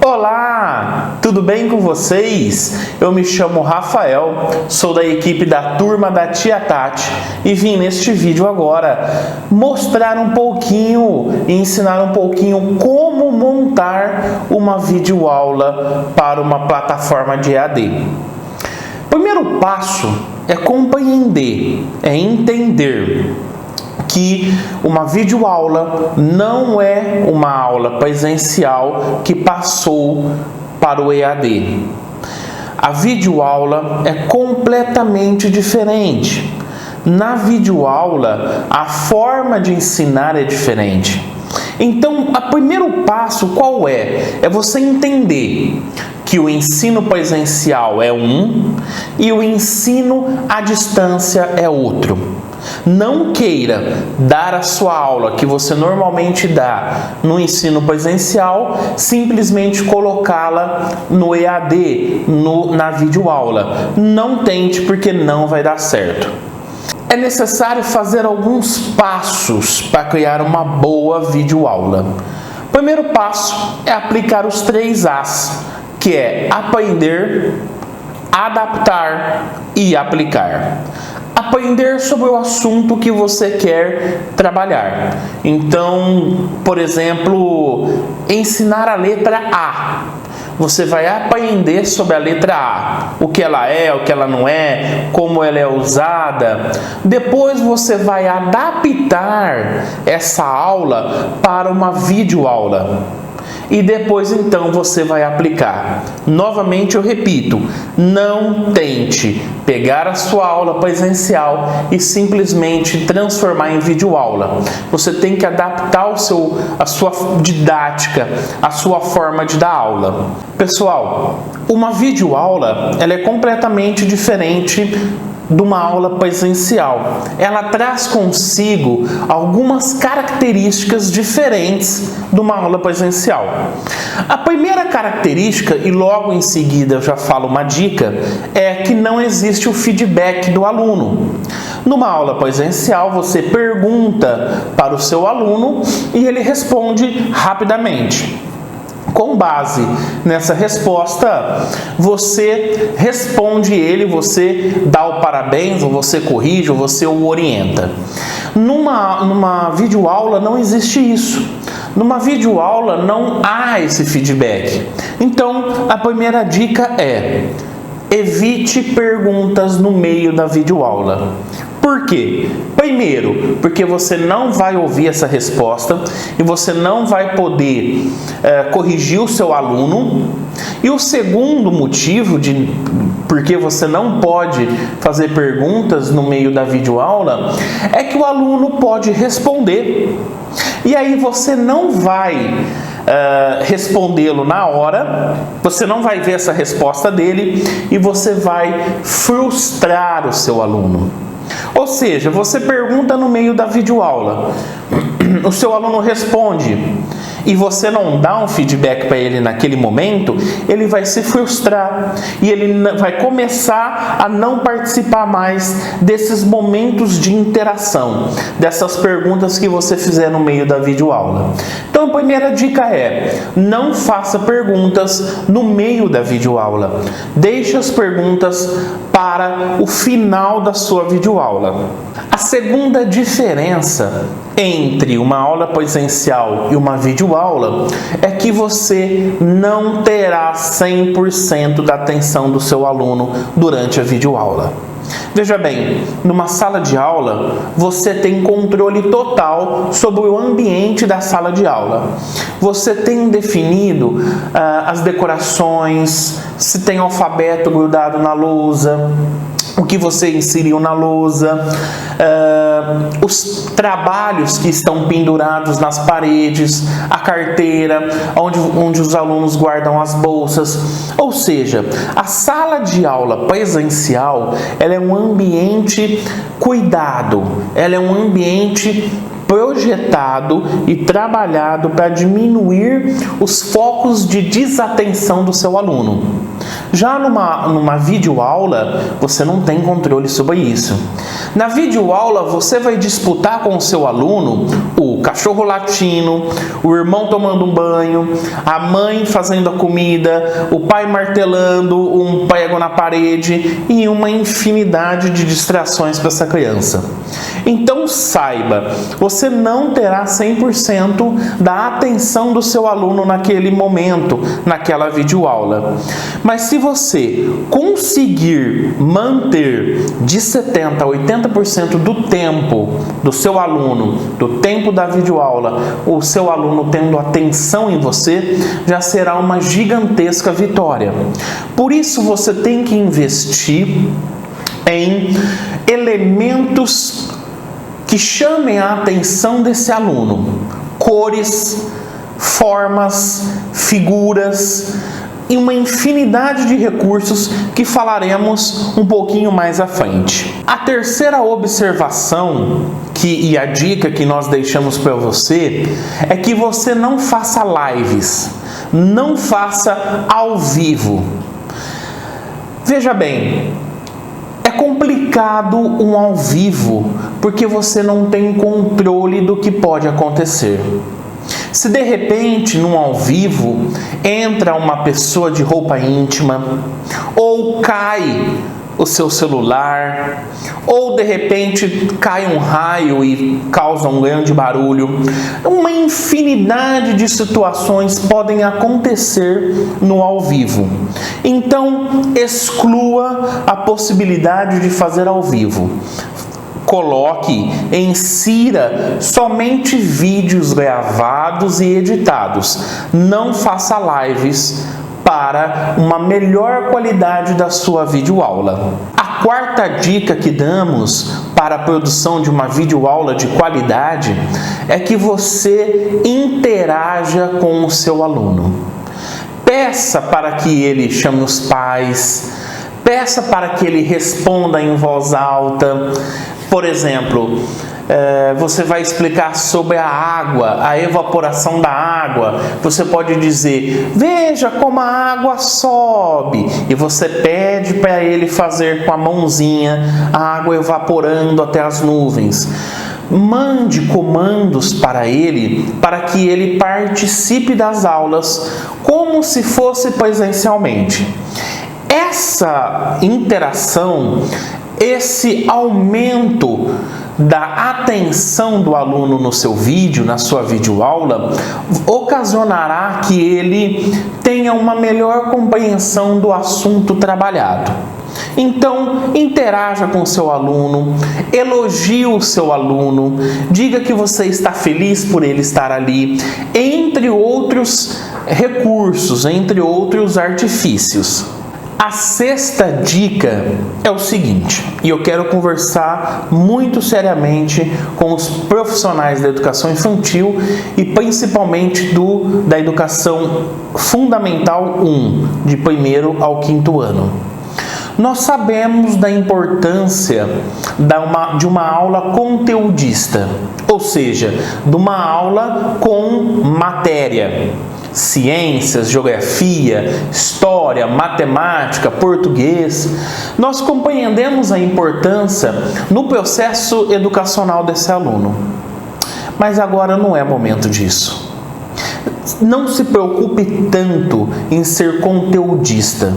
Olá, tudo bem com vocês? Eu me chamo Rafael, sou da equipe da turma da Tia Tati e vim neste vídeo agora mostrar um pouquinho e ensinar um pouquinho como montar uma videoaula para uma plataforma de EAD. Primeiro passo é compreender, é entender que uma videoaula não é uma aula presencial que passou para o EAD. A videoaula é completamente diferente. Na videoaula, a forma de ensinar é diferente. Então, o primeiro passo qual é? É você entender que o ensino presencial é um e o ensino à distância é outro. Não queira dar a sua aula que você normalmente dá no ensino presencial, simplesmente colocá-la no EAD, na videoaula. Não tente, porque não vai dar certo. É necessário fazer alguns passos para criar uma boa videoaula. O primeiro passo é aplicar os 3 As, que é aprender, adaptar e aplicar. Aprender sobre o assunto que você quer trabalhar. Então, por exemplo, ensinar a letra A. Você vai aprender sobre a letra A, o que ela é, o que ela não é, como ela é usada. Depois você vai adaptar essa aula para uma videoaula. E depois então você vai aplicar. Novamente eu repito, não tente pegar a sua aula presencial e simplesmente transformar em videoaula. Você tem que adaptar a sua didática, a sua forma de dar aula. Pessoal, uma videoaula ela é completamente diferente de uma aula presencial. Ela traz consigo algumas características diferentes de uma aula presencial. A primeira característica, e logo em seguida eu já falo uma dica, é que não existe o feedback do aluno. Numa aula presencial, você pergunta para o seu aluno e ele responde rapidamente. Com base nessa resposta, você responde ele, você dá o parabéns, ou você corrige, ou você o orienta. Numa videoaula não existe isso. Numa videoaula não há esse feedback. Então, a primeira dica é: evite perguntas no meio da videoaula. Por quê? Primeiro, porque você não vai ouvir essa resposta e você não vai poder corrigir o seu aluno. E o segundo motivo porque você não pode fazer perguntas no meio da videoaula é que o aluno pode responder. E aí você não vai respondê-lo na hora, você não vai ver essa resposta dele e você vai frustrar o seu aluno. Ou seja, você pergunta no meio da videoaula, o seu aluno responde e você não dá um feedback para ele naquele momento, ele vai se frustrar e ele vai começar a não participar mais desses momentos de interação, dessas perguntas que você fizer no meio da videoaula. Então a primeira dica é: não faça perguntas no meio da videoaula. Deixe as perguntas para o final da sua videoaula. A segunda diferença entre uma aula presencial e uma videoaula é que você não terá 100% da atenção do seu aluno durante a videoaula. Veja bem, numa sala de aula, você tem controle total sobre o ambiente da sala de aula. Você tem definido as decorações, se tem alfabeto grudado na lousa, o que você inseriu na lousa, os trabalhos que estão pendurados nas paredes, a carteira, onde os alunos guardam as bolsas. Ou seja, a sala de aula presencial, ela é um ambiente cuidado, ela é um ambiente projetado e trabalhado para diminuir os focos de desatenção do seu aluno. Já numa videoaula, você não tem controle sobre isso. Na videoaula, você vai disputar com o seu aluno o cachorro latindo, o irmão tomando um banho, a mãe fazendo a comida, o pai martelando um prego na parede e uma infinidade de distrações para essa criança. Então saiba, você não terá 100% da atenção do seu aluno naquele momento, naquela videoaula. Mas se você conseguir manter de 70% a 80% do tempo do seu aluno, do tempo da videoaula, o seu aluno tendo atenção em você, já será uma gigantesca vitória. Por isso você tem que investir em elementos que chamem a atenção desse aluno. Cores, formas, figuras e uma infinidade de recursos que falaremos um pouquinho mais à frente. A terceira observação e a dica que nós deixamos para você é que você não faça lives, não faça ao vivo. Veja bem, é complicado um ao vivo porque você não tem controle do que pode acontecer. Se de repente, num ao vivo, entra uma pessoa de roupa íntima, ou cai o seu celular, ou de repente cai um raio e causa um grande barulho, uma infinidade de situações podem acontecer no ao vivo. Então, exclua a possibilidade de fazer ao vivo. Insira somente vídeos gravados e editados. Não faça lives para uma melhor qualidade da sua videoaula. A quarta dica que damos para a produção de uma videoaula de qualidade é que você interaja com o seu aluno. Peça para que ele chame os pais, peça para que ele responda em voz alta. Por exemplo, você vai explicar sobre a água, a evaporação da água. Você pode dizer, veja como a água sobe. E você pede para ele fazer com a mãozinha a água evaporando até as nuvens. Mande comandos para ele, para que ele participe das aulas como se fosse presencialmente. Essa interação, esse aumento da atenção do aluno no seu vídeo, na sua videoaula, ocasionará que ele tenha uma melhor compreensão do assunto trabalhado. Então, interaja com o seu aluno, elogie o seu aluno, diga que você está feliz por ele estar ali, entre outros recursos, entre outros artifícios. A sexta dica é o seguinte, e eu quero conversar muito seriamente com os profissionais da educação infantil e principalmente da educação fundamental 1, de 1º ao 5º ano. Nós sabemos da importância de uma aula conteudista, ou seja, de uma aula com matéria. Ciências, geografia, história, matemática, português. Nós compreendemos a importância no processo educacional desse aluno. Mas agora não é momento disso. Não se preocupe tanto em ser conteudista.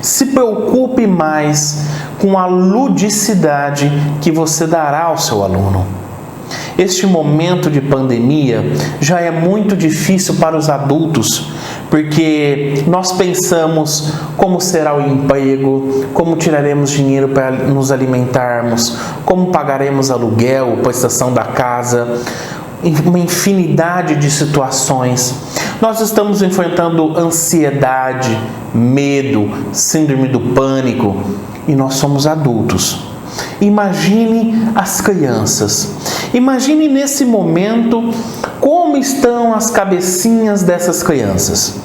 Se preocupe mais com a ludicidade que você dará ao seu aluno. Este momento de pandemia já é muito difícil para os adultos, porque nós pensamos como será o emprego, como tiraremos dinheiro para nos alimentarmos, como pagaremos aluguel, prestação da casa, uma infinidade de situações. Nós estamos enfrentando ansiedade, medo, síndrome do pânico e nós somos adultos. Imagine as crianças. Imagine nesse momento como estão as cabecinhas dessas crianças.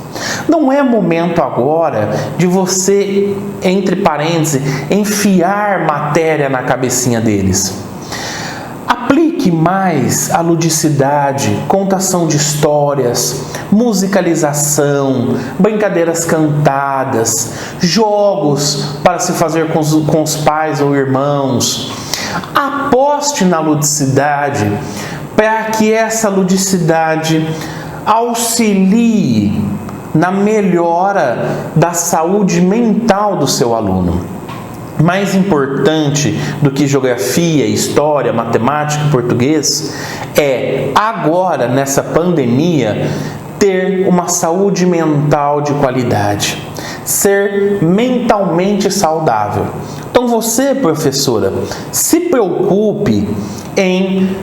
Não é momento agora de você, entre parênteses, enfiar matéria na cabecinha deles. Aplique mais a ludicidade, contação de histórias, musicalização, brincadeiras cantadas, jogos para se fazer com os pais ou irmãos. Aposte na ludicidade para que essa ludicidade auxilie na melhora da saúde mental do seu aluno. Mais importante do que geografia, história, matemática e português é, agora, nessa pandemia, ter uma saúde mental de qualidade, ser mentalmente saudável. Então você, professora, se preocupe em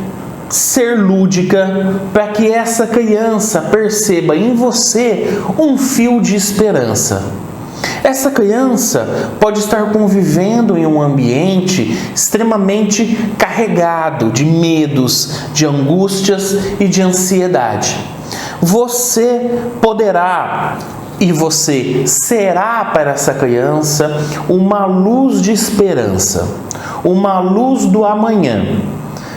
ser lúdica para que essa criança perceba em você um fio de esperança. Essa criança pode estar convivendo em um ambiente extremamente carregado de medos, de angústias e de ansiedade. Você poderá e você será para essa criança uma luz de esperança, uma luz do amanhã.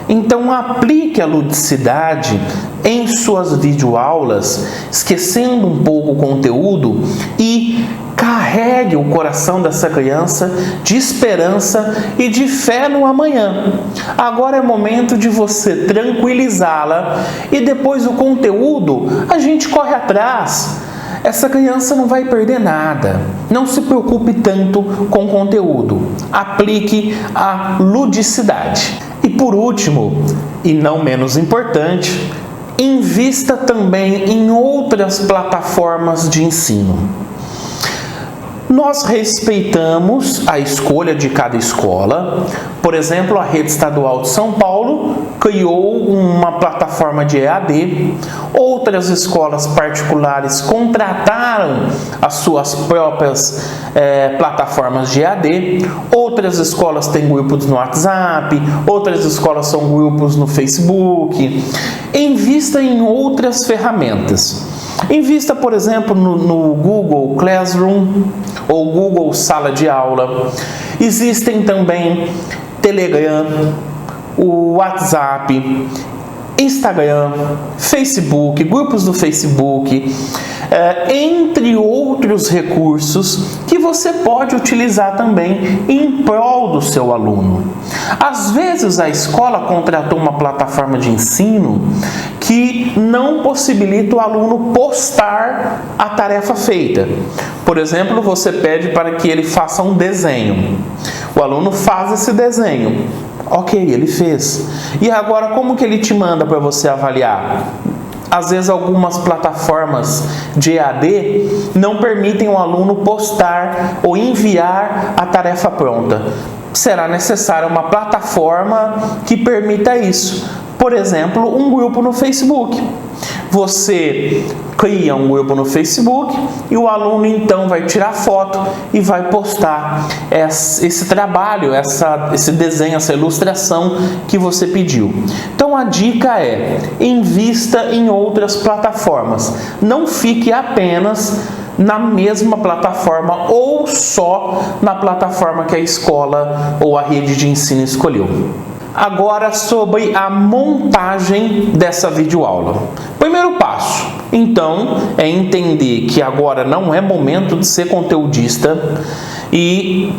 Então aplique a ludicidade em suas videoaulas, esquecendo um pouco o conteúdo e carregue o coração dessa criança de esperança e de fé no amanhã. Agora é momento de você tranquilizá-la e depois o conteúdo a gente corre atrás. Essa criança não vai perder nada. Não se preocupe tanto com o conteúdo. Aplique a ludicidade. E por último, e não menos importante, invista também em outras plataformas de ensino. Nós respeitamos a escolha de cada escola. Por exemplo, a Rede Estadual de São Paulo criou uma plataforma de EAD. Outras escolas particulares contrataram as suas próprias plataformas de EAD. Outras escolas têm grupos no WhatsApp. Outras escolas são grupos no Facebook. Invista em outras ferramentas. Invista, por exemplo, no Google Classroom ou Google Sala de Aula. Existem também Telegram, o WhatsApp, Instagram, Facebook, grupos do Facebook, entre outros recursos que você pode utilizar também em prol do seu aluno. Às vezes a escola contratou uma plataforma de ensino que não possibilita o aluno postar a tarefa feita. Por exemplo, você pede para que ele faça um desenho. O aluno faz esse desenho. Ok, ele fez. E agora como que ele te manda para você avaliar? Às vezes algumas plataformas de EAD não permitem o aluno postar ou enviar a tarefa pronta. Será necessária uma plataforma que permita isso. Por exemplo, um grupo no Facebook. Você cria um grupo no Facebook e o aluno então vai tirar foto e vai postar esse trabalho, esse desenho, essa ilustração que você pediu. Então a dica é: invista em outras plataformas. Não fique apenas na mesma plataforma ou só na plataforma que a escola ou a rede de ensino escolheu. Agora sobre a montagem dessa videoaula. Primeiro passo, então, é entender que agora não é momento de ser conteudista e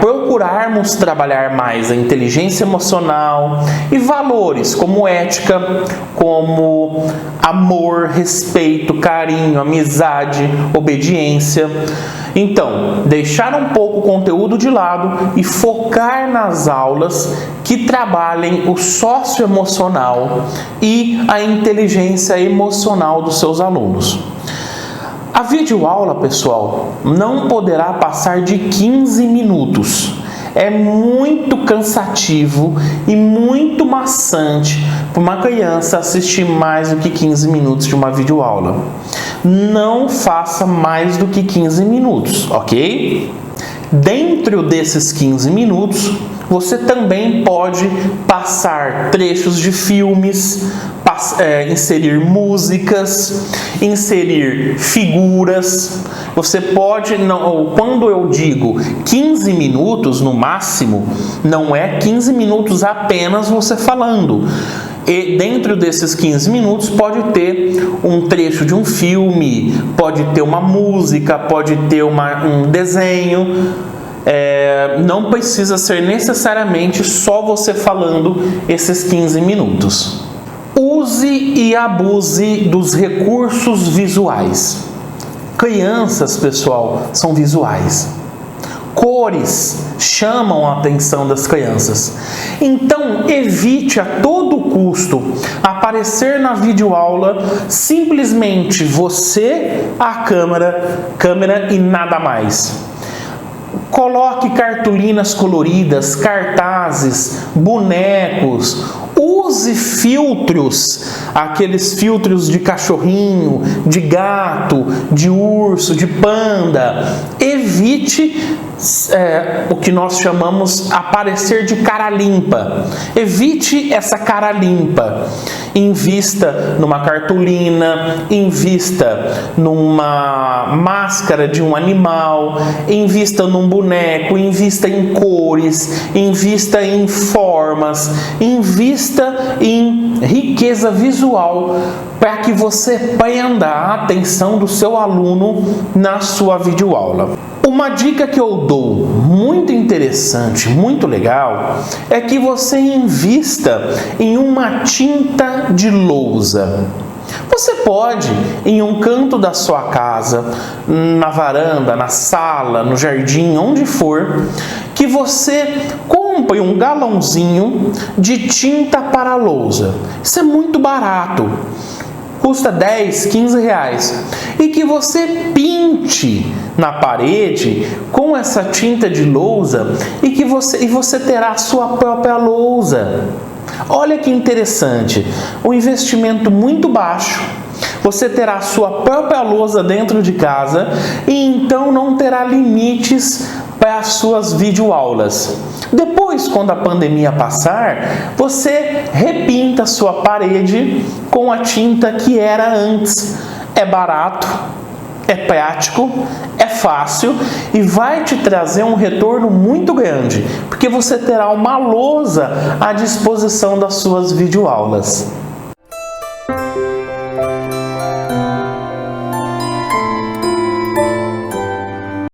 procurarmos trabalhar mais a inteligência emocional e valores como ética, como amor, respeito, carinho, amizade, obediência. Então, deixar um pouco o conteúdo de lado e focar nas aulas que trabalhem o socioemocional e a inteligência emocional dos seus alunos. A videoaula, pessoal, não poderá passar de 15 minutos. É muito cansativo e muito maçante para uma criança assistir mais do que 15 minutos de uma videoaula. Não faça mais do que 15 minutos, ok? Dentro desses 15 minutos, Você também pode passar trechos de filmes, inserir músicas, inserir figuras. Você pode, quando eu digo 15 minutos no máximo, não é 15 minutos apenas você falando. E dentro desses 15 minutos pode ter um trecho de um filme, pode ter uma música, pode ter um desenho. Não precisa ser necessariamente só você falando esses 15 minutos. Use e abuse dos recursos visuais. Crianças, pessoal, são visuais. Cores chamam a atenção das crianças. Então, evite a todo custo aparecer na videoaula simplesmente você, a câmera e nada mais. Coloque cartolinas coloridas, cartazes, bonecos. Use filtros, aqueles filtros de cachorrinho, de gato, de urso, de panda. Evite o que nós chamamos aparecer de cara limpa. Evite essa cara limpa. Invista numa cartolina, invista numa máscara de um animal, invista num boneco, invista em cores, invista em formas, invista em riqueza visual para que você prenda a atenção do seu aluno na sua videoaula. Uma dica que eu dou muito interessante, muito legal, é que você invista em uma tinta de lousa. Você pode, em um canto da sua casa, na varanda, na sala, no jardim, onde for, que você compre um galãozinho de tinta para lousa. Isso é muito barato. Custa 10, 15 reais. E que você pinte na parede com essa tinta de lousa e você terá a sua própria lousa. Olha que interessante, um investimento muito baixo. Você terá a sua própria lousa dentro de casa e então não terá limites para as suas videoaulas. Depois, quando a pandemia passar, você repinta a sua parede com a tinta que era antes. É barato, é prático, é fácil e vai te trazer um retorno muito grande, porque você terá uma lousa à disposição das suas videoaulas.